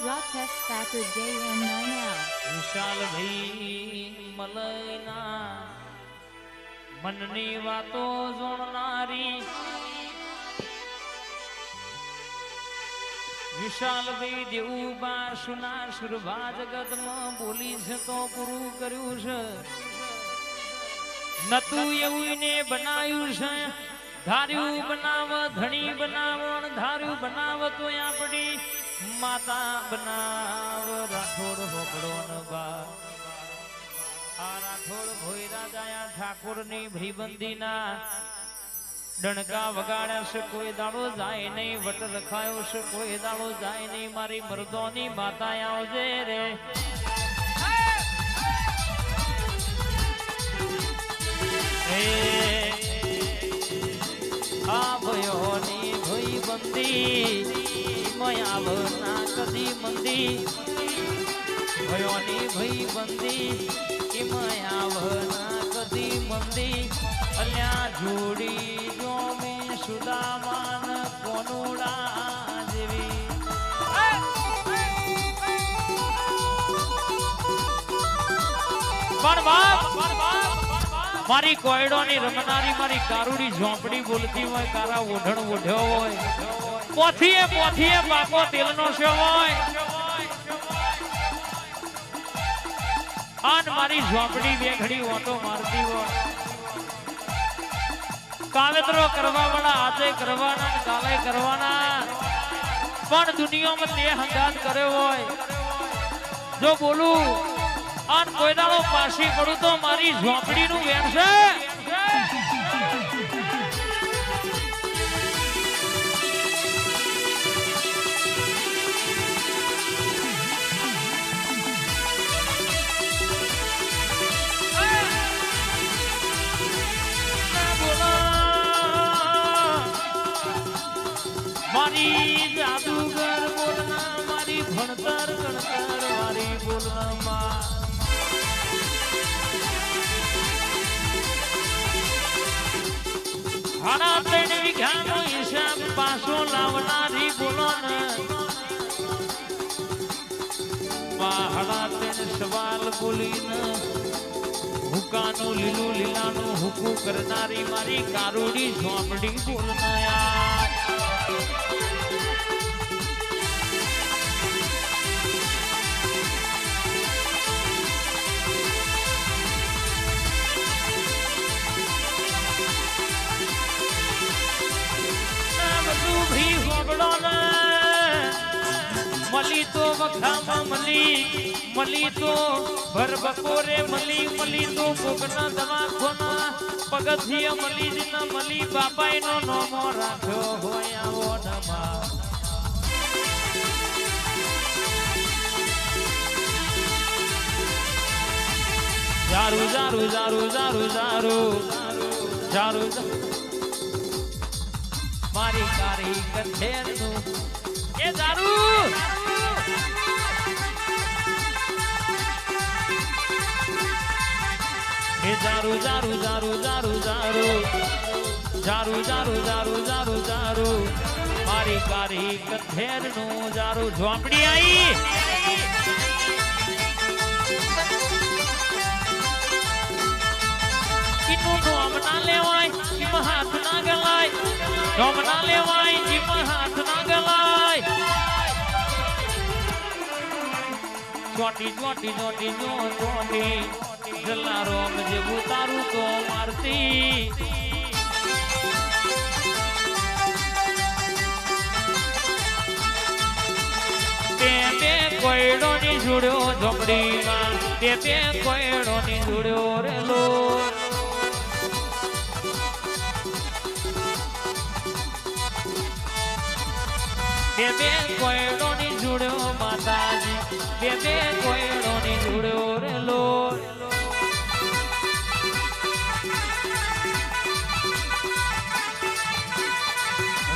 Rakesh Thakur JN9L. વિશાલ ભાઈ મલયના મનની વાતો જોણનારી વિશાલ ભાઈ દેવું બા સુના સુરભા જગતમાં બોલી છે તો પૂરું કર્યું છે નતું એવું ને બનાવ્યું છે ધાર્યું બનાવ ધણી બનાવો ધાર્યું બનાવ તો આપણી માતા બનાવ રાઠોડ હોકડો ન બા આ રાઠોડ ભોઈ રાજાયા ઠાકોર ની ભીબંદીના ડણકા વગાડ્યા છે કોઈ દાડો જાય નહીં વટ રખાયો છે કોઈ દાડો જાય નહીં મારી મર્દોની માતા આવજે રે આ ભયોની ભઈ બંદી મયાવના કદી મંદી ભયોની ભઈ બંદી મયાવના કદી મંદી અલ્યા જોડી જોમી સુદામાન કોનુડા જેવી મારી કોયડોની રમનારી મારી કારુડી ઝોંપડી બોલતી હોય કારા ઓઢણ ઓઢ્યો હોય પોથીએ બાપો તેલનો છે હોય આન મારી ઝોંપડી બે ઘડી ઓટો મારતી હોય કાવેતરો કરવા વાળા આજે કરવાના કાલે કરવાના પણ દુનિયામાં તે હંગાત કર્યો હોય જો બોલું આન કોઈ દાડો પાછી પડું તો મારી ઝોંપડી નું વેણ છે મારી જાદુગર બોલના મારી ભણતર ગણતર મારી બોલમાં હાડા ત્રણ વીઘાનો હિસાબ પાછો લાવનારી બોલો ને હાડા ત્રણ સવાલ બોલીને હુકાનું લીલું લીલાનું હુકું કરનારી મારી કારુડી ઝોંપડી બોલનાયા મલી તો વખામાં મલી તો ભર બપોરે મલી તો કોકના દવાખાના પગથિયા મલી જ ન મલી બાપાઈનો નોમો રાખ્યો હોય આવો નમા જારું જારું જારું જારું જારું જારું મારી કારી કંઠેરનું એ જારું એ જારું જારું જારું જારું જારું જારું જારું જારું જારું જારું મારી કારી કંઠેરનું જારું ઝોંપડી આઈ કિનું નોમ ના લેવાય કિમાં હાથ ના ગલાય નોમ ના લેવાય કિમાં હાથ ના ગલાય ચોટી ચોટી ચોટી ચોટી જલારોમ જેવું તારું તો મારતી તે કોયડો ની જોડ્યો ઝોપડીમાં તે કોયડો ની જોડ્યો રેલો બે કોયડો ની જોડ્યો માતાજી બે કોયડો ની જોડ્યો રેલો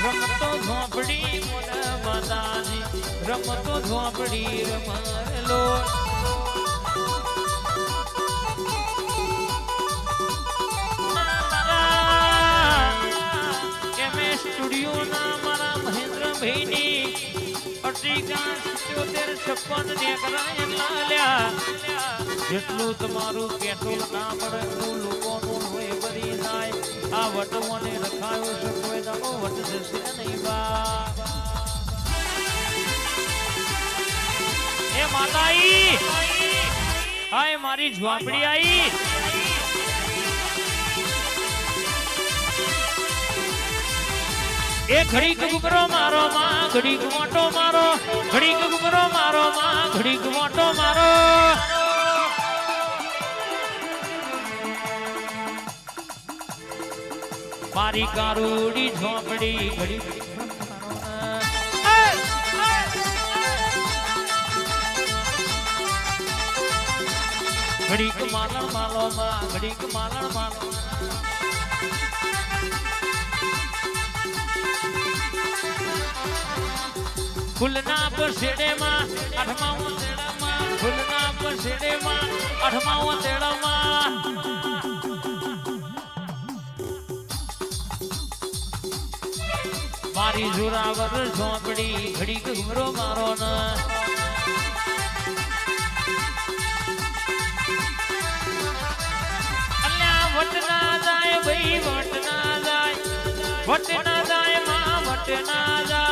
રમતો ઝોંપડી માતાજી રમતો ઝોંપડી રમલો સ્ટુડિયો ના મારા મહેન્દ્ર ભાઈ ની 78 77 પણ નેકરાય લાલ્યા જેટલું તમારું પેટ્રોલ ના પડે એટલું લોકોનું હોય ભરી નાય આ વટવાને રખાયો છે કોઈ દાડો વટ જશે નહીં બા એ માતાઈ હાય મારી ઝોપડી આઈ એ ઘડીક ગુબરો મારો માં ઘડીક મોટો મારો ઘડીક ગુબરો મારો માં ઘડીક મોટો મારો મારી કારુડી ઝોપડી ઘડીક ઘડીક માલણ માલો માં ઘડીક માલણ માલો ફૂલના પસેડેમાં આઠમા તેડામાં ફૂલના પસેડેમાં આઠમા તેડામાં મારી જોરાવર ઝોપડી ઘડીક ઘુમરો મારો ન અલ્યા વટ ના જાય ભાઈ વટ ના જાય માં વટ ના જાય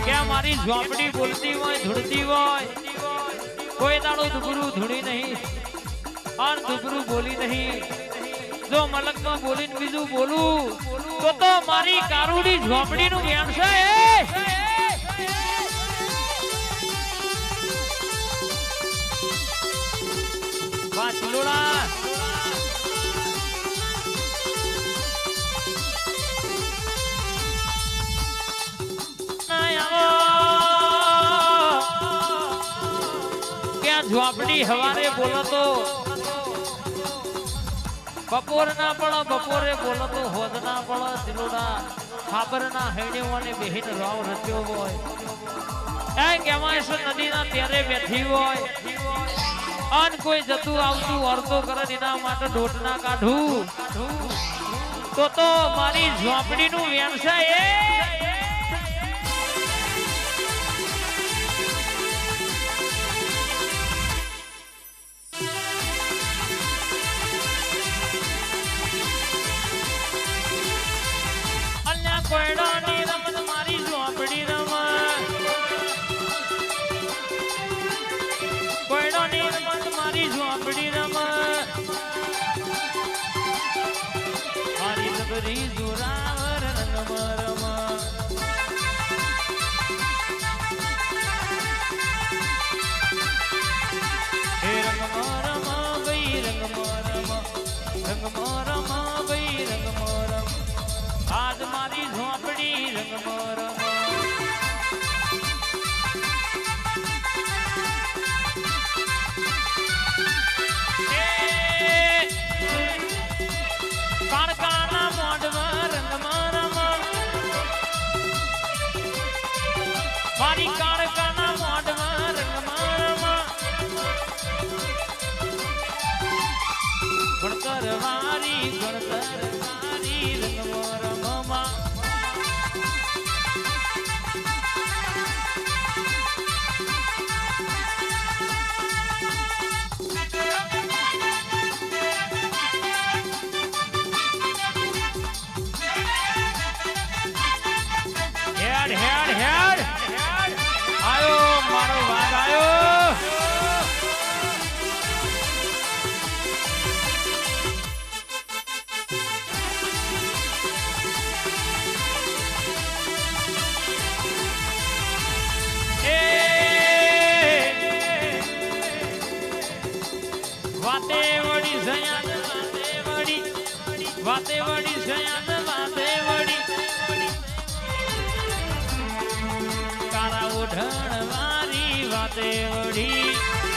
ક્યાં મારી ઝોપડી બોલતી હોય ધૂળતી હોય કોઈ દાડો દુબરું ધૂળી નહીં और દુબરું બોલી નહીં જો મલકમાં બોલીને બીજું બોલું તો મારી કારુડી ઝોપડીનું જ્ઞાન છે વાહ ચિલોડા ઝોપડી હવારે બોલો તો બપોર ના પડો બપોરે બોલો તો હોદ ના પડો ચિલોડા ખાબર ના હેણીઓને બેહીન રાવ રચ્યો હોય એ કેવાય છે નદીના ત્યારે બેઠી હોય અન કોઈ જતું આવતું અર્થો કરે એના માટે ઢોટ ના કાઢું તો મારી ઝોપડીનું વ્યવસાય કોયડાની રમત મારી ઝોપડી રમત કોયડાની રમત મારી ઝોપડી રમત મારી જબરી જોરાવર રંગમાં રમ હે રંગમાં રમ ભાઈ રંગમાં રમ રંગમાં રમ ભાઈ રંગમાં રમ આજ મારી ઝોપડી રંગમાં રમ કાળકાના મોઢમાં રંગમાં રમ મારી કાળકાના મોઢમાં રંગમાં રમ ગણતર વારી રંગમાં રમમાં હેડ આયો મારો વાઘ આયો વાતે વડી સયાન વાતે વડી સયાન વાતે વડી કારા ઓઢણ વારી વાતે વડી